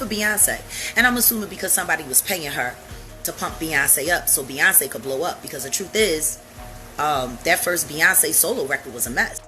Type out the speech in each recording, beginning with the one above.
for Beyonce. And I'm assuming because somebody was paying her to pump Beyonce up so Beyonce could blow up. Because the truth is, that first Beyonce solo record was a mess.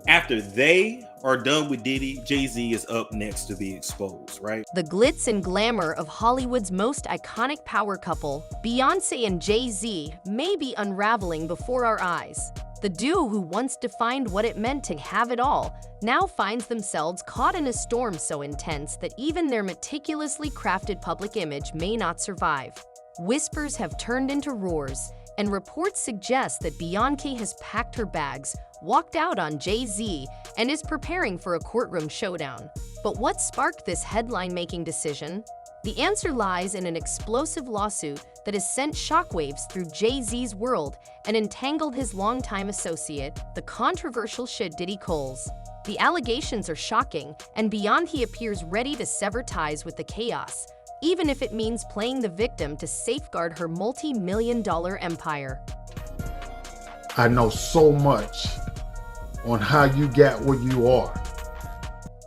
After they are done with Diddy, Jay-Z is up next to be exposed, right? The glitz and glamour of Hollywood's most iconic power couple, Beyoncé and Jay-Z, may be unraveling before our eyes. The duo who once defined what it meant to have it all now finds themselves caught in a storm so intense that even their meticulously crafted public image may not survive. Whispers have turned into roars, and reports suggest that Beyoncé has packed her bags, walked out on Jay-Z, and is preparing for a courtroom showdown. But what sparked this headline-making decision? The answer lies in an explosive lawsuit that has sent shockwaves through Jay-Z's world and entangled his longtime associate, the controversial Diddy Coles. The allegations are shocking, and Beyoncé appears ready to sever ties with the chaos, even if it means playing the victim to safeguard her multi-million-dollar empire. I know so much on how you got where you are.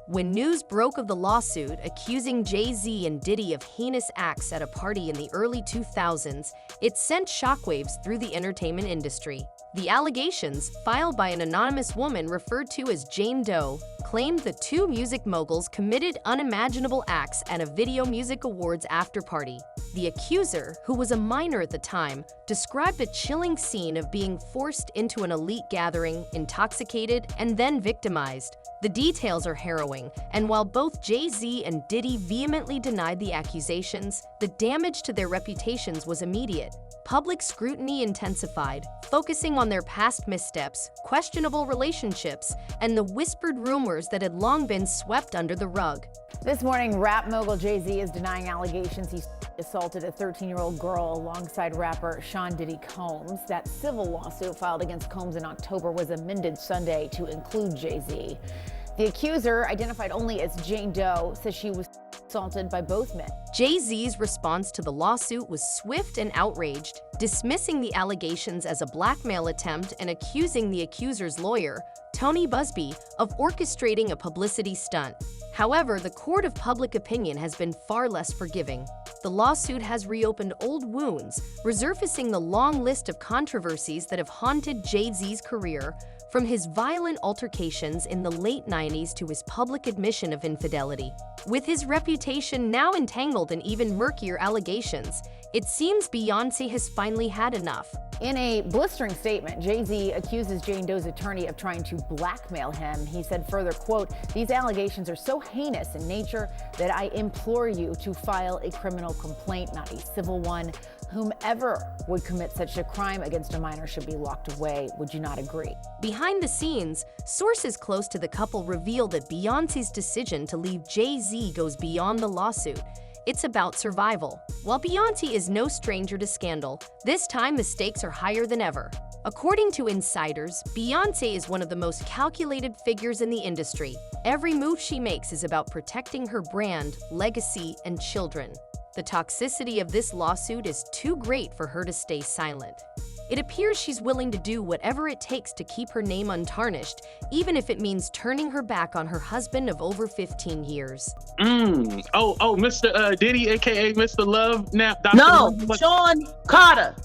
When news broke of the lawsuit accusing Jay-Z and Diddy of heinous acts at a party in the early 2000s, it sent shockwaves through the entertainment industry. The allegations, filed by an anonymous woman referred to as Jane Doe, claimed the two music moguls committed unimaginable acts at a Video Music Awards after-party. The accuser, who was a minor at the time, described a chilling scene of being forced into an elite gathering, intoxicated, and then victimized. The details are harrowing, and while both Jay-Z and Diddy vehemently denied the accusations, the damage to their reputations was immediate. Public scrutiny intensified, focusing on their past missteps, questionable relationships, and the whispered rumors that had long been swept under the rug. This morning, rap mogul Jay-Z is denying allegations he assaulted a 13-year-old girl alongside rapper Sean Diddy Combs. That civil lawsuit filed against Combs in October was amended Sunday to include Jay-Z. The accuser, identified only as Jane Doe, says she was assaulted by both men. Jay-Z's response to the lawsuit was swift and outraged, dismissing the allegations as a blackmail attempt and accusing the accuser's lawyer, Tony Busby, of orchestrating a publicity stunt. However, the court of public opinion has been far less forgiving. The lawsuit has reopened old wounds, resurfacing the long list of controversies that have haunted Jay-Z's career, from his violent altercations in the late 90s to his public admission of infidelity. With his reputation now entangled in even murkier allegations, it seems Beyoncé has finally had enough. In a blistering statement, Jay-Z accuses Jane Doe's attorney of trying to blackmail him. He said further, quote, "These allegations are so heinous in nature that I implore you to file a criminal complaint, not a civil one. Whomever would commit such a crime against a minor should be locked away. Would you not agree?" Behind the scenes, sources close to the couple reveal that Beyoncé's decision to leave Jay-Z goes beyond the lawsuit. It's about survival. While Beyoncé is no stranger to scandal, this time the stakes are higher than ever. According to insiders, Beyoncé is one of the most calculated figures in the industry. Every move she makes is about protecting her brand, legacy, and children. The toxicity of this lawsuit is too great for her to stay silent. It appears she's willing to do whatever it takes to keep her name untarnished, even if it means turning her back on her husband of over 15 years. Mr. Diddy, aka Mr. Love, now. No, Sean Carter.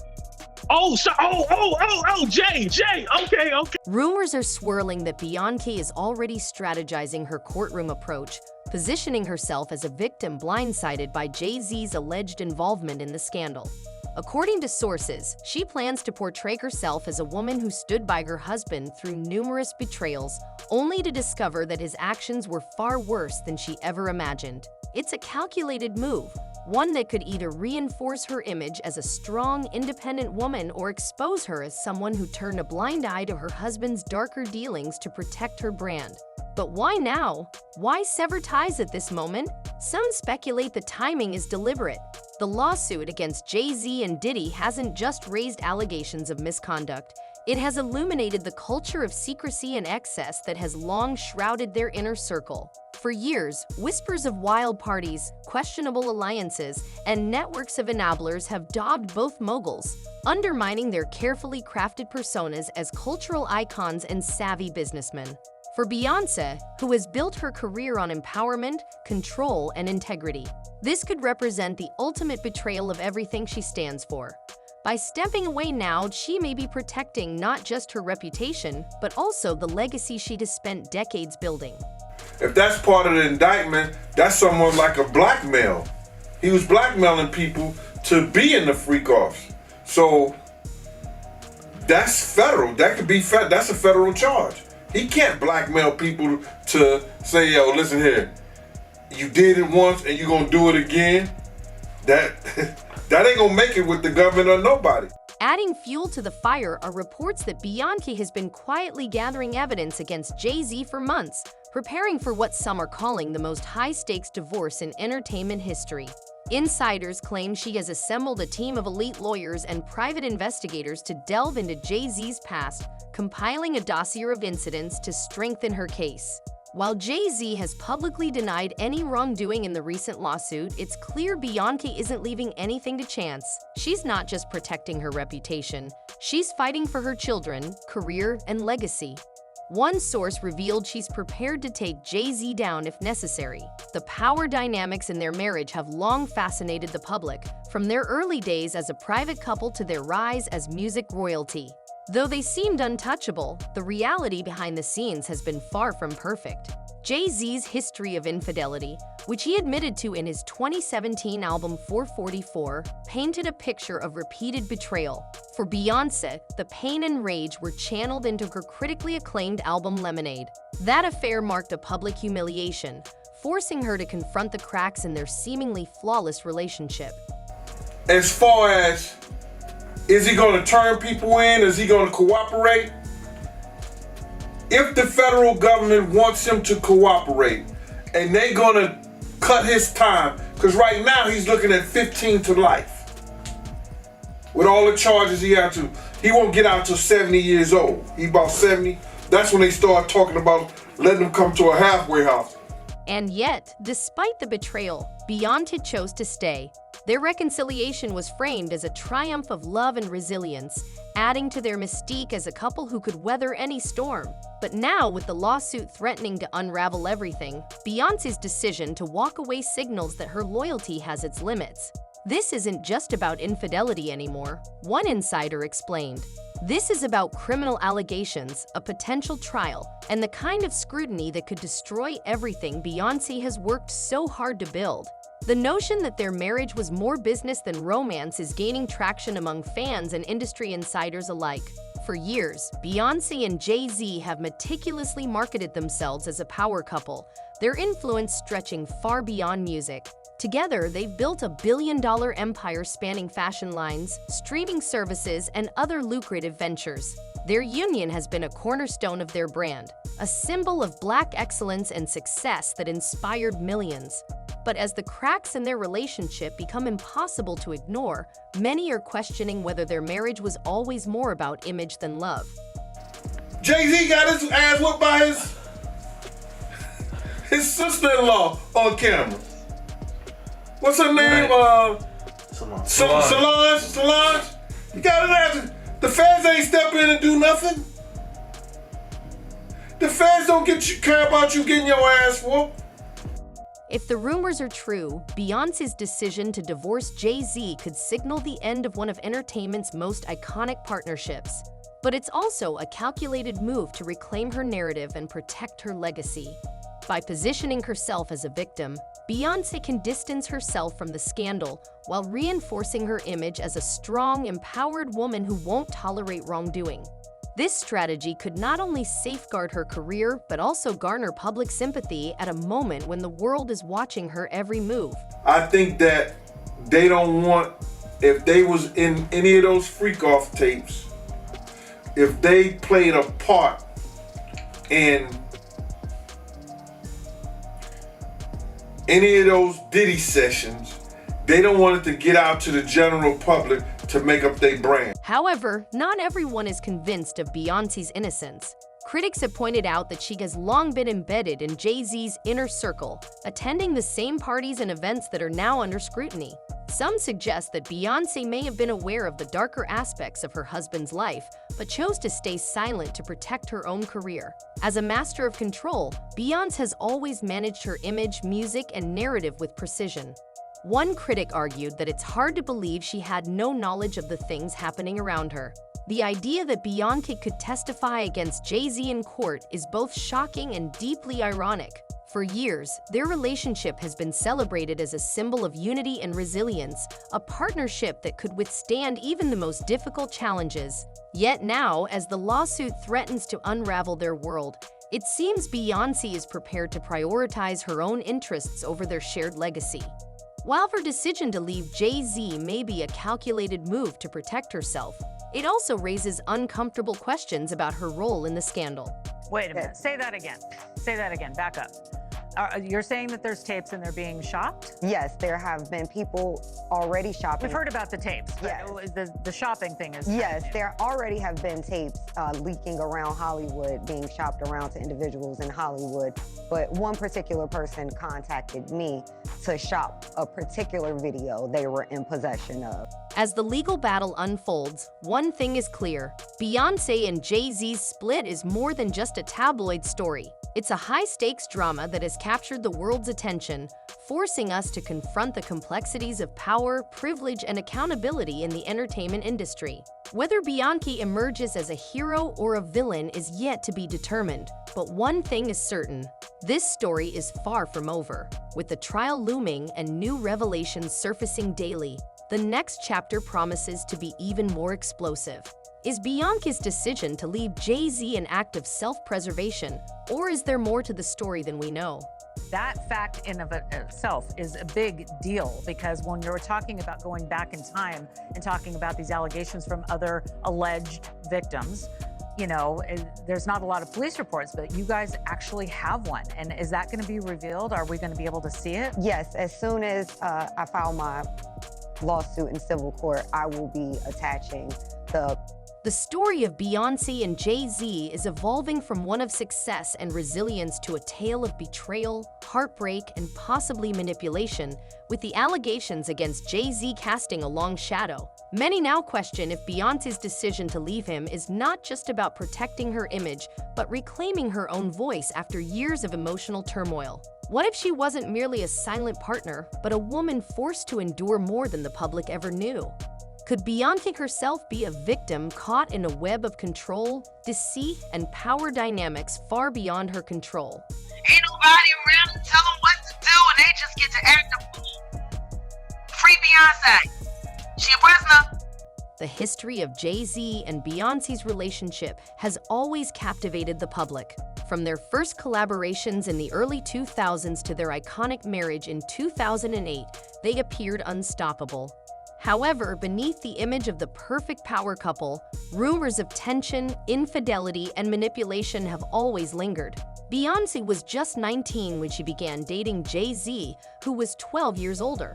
Jay. Okay. Rumors are swirling that Beyoncé is already strategizing her courtroom approach, positioning herself as a victim blindsided by Jay-Z's alleged involvement in the scandal. According to sources, she plans to portray herself as a woman who stood by her husband through numerous betrayals, only to discover that his actions were far worse than she ever imagined. It's a calculated move, one that could either reinforce her image as a strong, independent woman or expose her as someone who turned a blind eye to her husband's darker dealings to protect her brand. But why now? Why sever ties at this moment? Some speculate the timing is deliberate. The lawsuit against Jay-Z and Diddy hasn't just raised allegations of misconduct. It has illuminated the culture of secrecy and excess that has long shrouded their inner circle. For years, whispers of wild parties, questionable alliances, and networks of enablers have dogged both moguls, undermining their carefully crafted personas as cultural icons and savvy businessmen. For Beyoncé, who has built her career on empowerment, control, and integrity, this could represent the ultimate betrayal of everything she stands for. By stepping away now, she may be protecting not just her reputation, but also the legacy she has spent decades building. If that's part of the indictment, that's someone like a blackmail. He was blackmailing people to be in the freak-offs. So that's federal. That could be that's a federal charge. He can't blackmail people to say, yo, listen here, you did it once and you're gonna do it again. That ain't gonna make it with the government or nobody. Adding fuel to the fire are reports that Beyoncé has been quietly gathering evidence against Jay-Z for months, preparing for what some are calling the most high-stakes divorce in entertainment history. Insiders claim she has assembled a team of elite lawyers and private investigators to delve into Jay-Z's past, compiling a dossier of incidents to strengthen her case. While Jay-Z has publicly denied any wrongdoing in the recent lawsuit, it's clear Beyoncé isn't leaving anything to chance. She's not just protecting her reputation, she's fighting for her children, career, and legacy. One source revealed she's prepared to take Jay-Z down if necessary. The power dynamics in their marriage have long fascinated the public, from their early days as a private couple to their rise as music royalty. Though they seemed untouchable, the reality behind the scenes has been far from perfect. Jay-Z's history of infidelity, which he admitted to in his 2017 album 444, painted a picture of repeated betrayal. For Beyoncé, the pain and rage were channeled into her critically acclaimed album Lemonade. That affair marked a public humiliation, forcing her to confront the cracks in their seemingly flawless relationship. As far as, is he going to turn people in? Is he going to cooperate? If the federal government wants him to cooperate and they're going to cut his time, because right now he's looking at 15 to life. With all the charges he won't get out till 70 years old. He's about 70. That's when they start talking about letting him come to a halfway house. And yet, despite the betrayal, Beyoncé chose to stay. Their reconciliation was framed as a triumph of love and resilience, adding to their mystique as a couple who could weather any storm. But now, with the lawsuit threatening to unravel everything, Beyoncé's decision to walk away signals that her loyalty has its limits. This isn't just about infidelity anymore, one insider explained. This is about criminal allegations, a potential trial, and the kind of scrutiny that could destroy everything Beyoncé has worked so hard to build. The notion that their marriage was more business than romance is gaining traction among fans and industry insiders alike. For years, Beyoncé and Jay-Z have meticulously marketed themselves as a power couple, their influence stretching far beyond music. Together, they've built a billion-dollar empire spanning fashion lines, streaming services, and other lucrative ventures. Their union has been a cornerstone of their brand, a symbol of Black excellence and success that inspired millions. But as the cracks in their relationship become impossible to ignore, many are questioning whether their marriage was always more about image than love. Jay-Z got his ass whooped by his sister-in-law on camera. What's her name? Solange. You got his ass. The feds ain't step in and do nothing. The feds don't care about you getting your ass whooped. If the rumors are true, Beyoncé's decision to divorce Jay-Z could signal the end of one of entertainment's most iconic partnerships. But it's also a calculated move to reclaim her narrative and protect her legacy. By positioning herself as a victim, Beyoncé can distance herself from the scandal while reinforcing her image as a strong, empowered woman who won't tolerate wrongdoing. This strategy could not only safeguard her career, but also garner public sympathy at a moment when the world is watching her every move. I think that they don't want, if they was in any of those freak-off tapes, if they played a part in any of those Diddy sessions, they don't want it to get out to the general public to make up their brand. However, not everyone is convinced of Beyoncé's innocence. Critics have pointed out that she has long been embedded in Jay-Z's inner circle, attending the same parties and events that are now under scrutiny. Some suggest that Beyoncé may have been aware of the darker aspects of her husband's life, but chose to stay silent to protect her own career. As a master of control, Beyoncé has always managed her image, music, and narrative with precision. One critic argued that it's hard to believe she had no knowledge of the things happening around her. The idea that Beyoncé could testify against Jay-Z in court is both shocking and deeply ironic. For years, their relationship has been celebrated as a symbol of unity and resilience, a partnership that could withstand even the most difficult challenges. Yet now, as the lawsuit threatens to unravel their world, it seems Beyoncé is prepared to prioritize her own interests over their shared legacy. While her decision to leave Jay-Z may be a calculated move to protect herself, it also raises uncomfortable questions about her role in the scandal. Wait a minute, say that again. Say that again, back up. You're saying that there's tapes and they're being shopped? Yes, there have been people already shopping. We've heard about the tapes, but yes. The shopping thing is... Yes, there already have been tapes leaking around Hollywood, being shopped around to individuals in Hollywood. But one particular person contacted me to shop a particular video they were in possession of. As the legal battle unfolds, one thing is clear. Beyoncé and Jay-Z's split is more than just a tabloid story. It's a high-stakes drama that has captured the world's attention, forcing us to confront the complexities of power, privilege, and accountability in the entertainment industry. Whether Beyoncé emerges as a hero or a villain is yet to be determined, but one thing is certain. This story is far from over. With the trial looming and new revelations surfacing daily, the next chapter promises to be even more explosive. Is Beyoncé's decision to leave Jay-Z an act of self-preservation, or is there more to the story than we know? That fact in of itself is a big deal, because when you're talking about going back in time and talking about these allegations from other alleged victims, you know, there's not a lot of police reports, but you guys actually have one. And is that going to be revealed? Are we going to be able to see it? Yes, as soon as I file my lawsuit in civil court, I will be attaching The story of Beyoncé and Jay-Z is evolving from one of success and resilience to a tale of betrayal, heartbreak, and possibly manipulation, with the allegations against Jay-Z casting a long shadow. Many now question if Beyoncé's decision to leave him is not just about protecting her image, but reclaiming her own voice after years of emotional turmoil. What if she wasn't merely a silent partner, but a woman forced to endure more than the public ever knew? Could Beyoncé herself be a victim caught in a web of control, deceit, and power dynamics far beyond her control? Ain't nobody around to tell them what to do, and they just get to act a fool. Free Beyonce. She a prisoner. The history of Jay-Z and Beyoncé's relationship has always captivated the public. From their first collaborations in the early 2000s to their iconic marriage in 2008, they appeared unstoppable. However, beneath the image of the perfect power couple, rumors of tension, infidelity, and manipulation have always lingered. Beyoncé was just 19 when she began dating Jay-Z, who was 12 years older.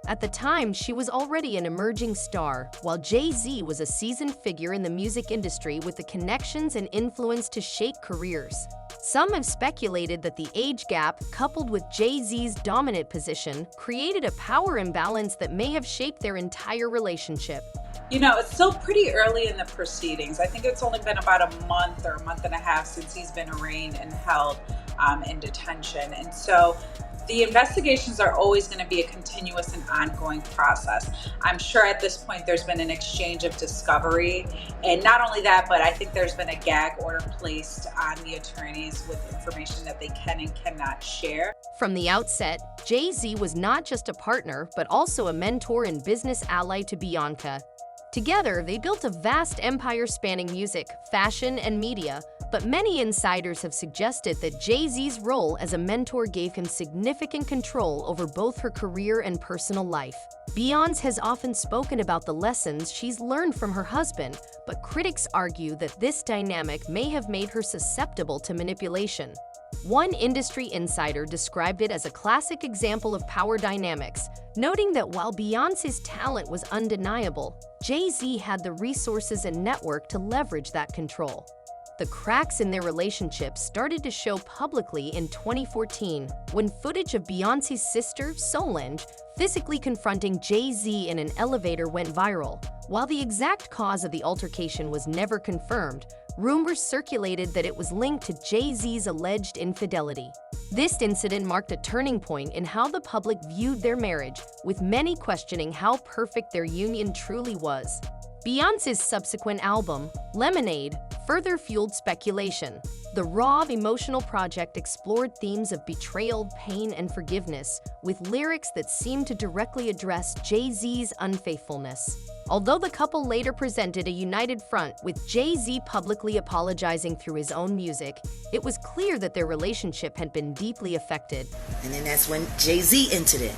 At the time, she was already an emerging star, while Jay-Z was a seasoned figure in the music industry with the connections and influence to shape careers. Some have speculated that the age gap, coupled with Jay-Z's dominant position, created a power imbalance that may have shaped their entire relationship. You know, it's still pretty early in the proceedings. I think it's only been about a month or a month and a half since he's been arraigned and held in detention. And so the investigations are always going to be a continuous and ongoing process. I'm sure at this point there's been an exchange of discovery. And not only that, but I think there's been a gag order placed on the attorneys with information that they can and cannot share. From the outset, Jay-Z was not just a partner, but also a mentor and business ally to Beyoncé. Together, they built a vast empire spanning music, fashion, and media, but many insiders have suggested that Jay-Z's role as a mentor gave him significant control over both her career and personal life. Beyoncé has often spoken about the lessons she's learned from her husband, but critics argue that this dynamic may have made her susceptible to manipulation. One industry insider described it as a classic example of power dynamics, noting that while Beyoncé's talent was undeniable, Jay-Z had the resources and network to leverage that control. the cracks in their relationship started to show publicly in 2014 when footage of Beyoncé's sister, Solange, physically confronting Jay-Z in an elevator went viral. While the exact cause of the altercation was never confirmed, rumors circulated that it was linked to Jay-Z's alleged infidelity. This incident marked a turning point in how the public viewed their marriage, with many questioning how perfect their union truly was. Beyoncé's subsequent album, Lemonade, further fueled speculation. The raw, emotional project explored themes of betrayal, pain, and forgiveness, with lyrics that seemed to directly address Jay-Z's unfaithfulness. Although the couple later presented a united front, with Jay-Z publicly apologizing through his own music, it was clear that their relationship had been deeply affected. And then that's when Jay-Z entered it.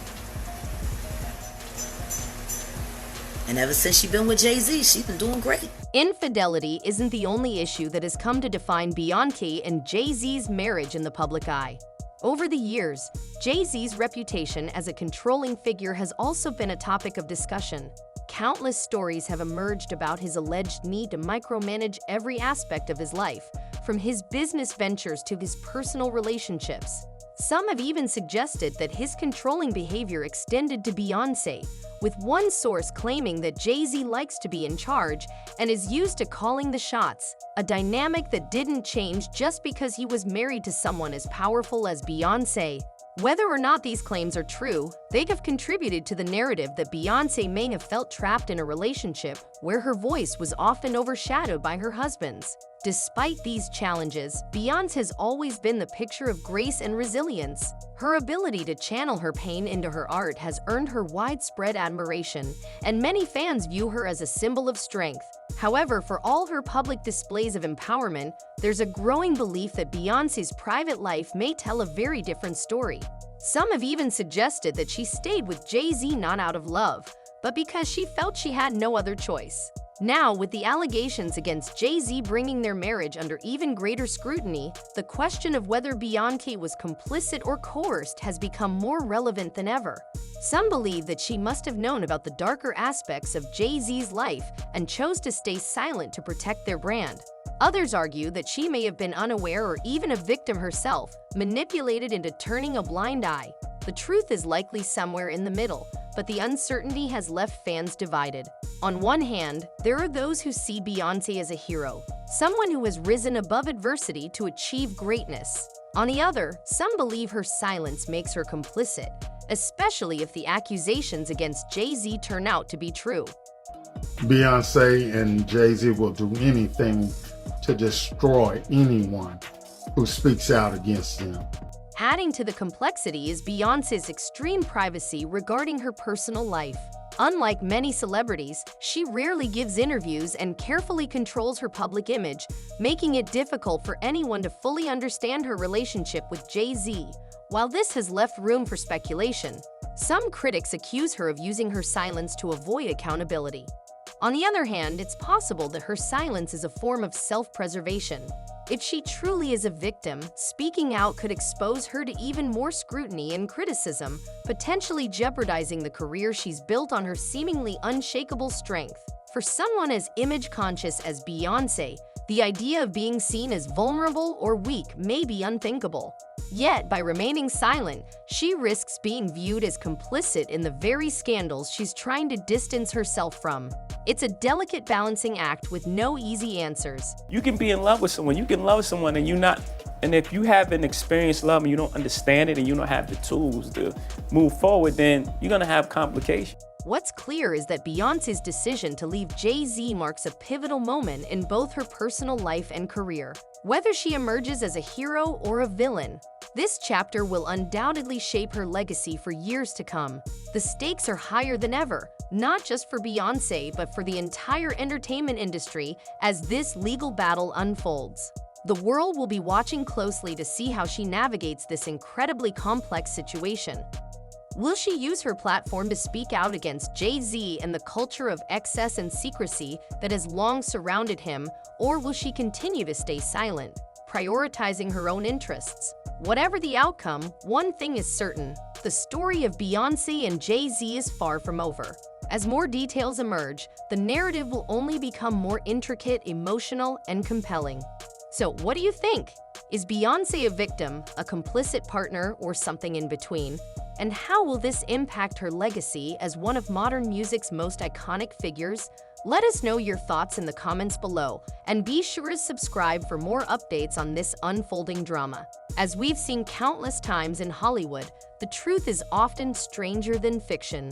And ever since she's been with Jay-Z, she's been doing great. Infidelity isn't the only issue that has come to define Beyoncé and Jay-Z's marriage in the public eye. Over the years, Jay-Z's reputation as a controlling figure has also been a topic of discussion. Countless stories have emerged about his alleged need to micromanage every aspect of his life, from his business ventures to his personal relationships. Some have even suggested that his controlling behavior extended to Beyoncé, with one source claiming that Jay-Z likes to be in charge and is used to calling the shots, a dynamic that didn't change just because he was married to someone as powerful as Beyoncé. Whether or not these claims are true, they have contributed to the narrative that Beyoncé may have felt trapped in a relationship where her voice was often overshadowed by her husband's. Despite these challenges, Beyoncé has always been the picture of grace and resilience. Her ability to channel her pain into her art has earned her widespread admiration, and many fans view her as a symbol of strength. However, for all her public displays of empowerment, there's a growing belief that Beyoncé's private life may tell a very different story. Some have even suggested that she stayed with Jay-Z not out of love, but because she felt she had no other choice. Now, with the allegations against Jay-Z bringing their marriage under even greater scrutiny, the question of whether Beyoncé was complicit or coerced has become more relevant than ever. Some believe that she must have known about the darker aspects of Jay-Z's life and chose to stay silent to protect their brand. Others argue that she may have been unaware or even a victim herself, manipulated into turning a blind eye. The truth is likely somewhere in the middle, but the uncertainty has left fans divided. On one hand, there are those who see Beyoncé as a hero, someone who has risen above adversity to achieve greatness. On the other, some believe her silence makes her complicit, especially if the accusations against Jay-Z turn out to be true. Beyoncé and Jay-Z will do anything to destroy anyone who speaks out against them. Adding to the complexity is Beyoncé's extreme privacy regarding her personal life. Unlike many celebrities, she rarely gives interviews and carefully controls her public image, making it difficult for anyone to fully understand her relationship with Jay-Z. While this has left room for speculation, some critics accuse her of using her silence to avoid accountability. On the other hand, it's possible that her silence is a form of self-preservation. If she truly is a victim, speaking out could expose her to even more scrutiny and criticism, potentially jeopardizing the career she's built on her seemingly unshakable strength. For someone as image-conscious as Beyoncé, the idea of being seen as vulnerable or weak may be unthinkable. Yet, by remaining silent, she risks being viewed as complicit in the very scandals she's trying to distance herself from. It's a delicate balancing act with no easy answers. You can be in love with someone, and if you haven't experienced love and you don't understand it and you don't have the tools to move forward, then you're gonna have complications. What's clear is that Beyoncé's decision to leave Jay-Z marks a pivotal moment in both her personal life and career. Whether she emerges as a hero or a villain, this chapter will undoubtedly shape her legacy for years to come. The stakes are higher than ever, not just for Beyoncé, but for the entire entertainment industry as this legal battle unfolds. The world will be watching closely to see how she navigates this incredibly complex situation. Will she use her platform to speak out against Jay-Z and the culture of excess and secrecy that has long surrounded him, or will she continue to stay silent, prioritizing her own interests? Whatever the outcome, one thing is certain: the story of Beyoncé and Jay-Z is far from over. As more details emerge, the narrative will only become more intricate, emotional, and compelling. So, what do you think? Is Beyoncé a victim, a complicit partner, or something in between? And how will this impact her legacy as one of modern music's most iconic figures? Let us know your thoughts in the comments below, and be sure to subscribe for more updates on this unfolding drama. As we've seen countless times in Hollywood, the truth is often stranger than fiction.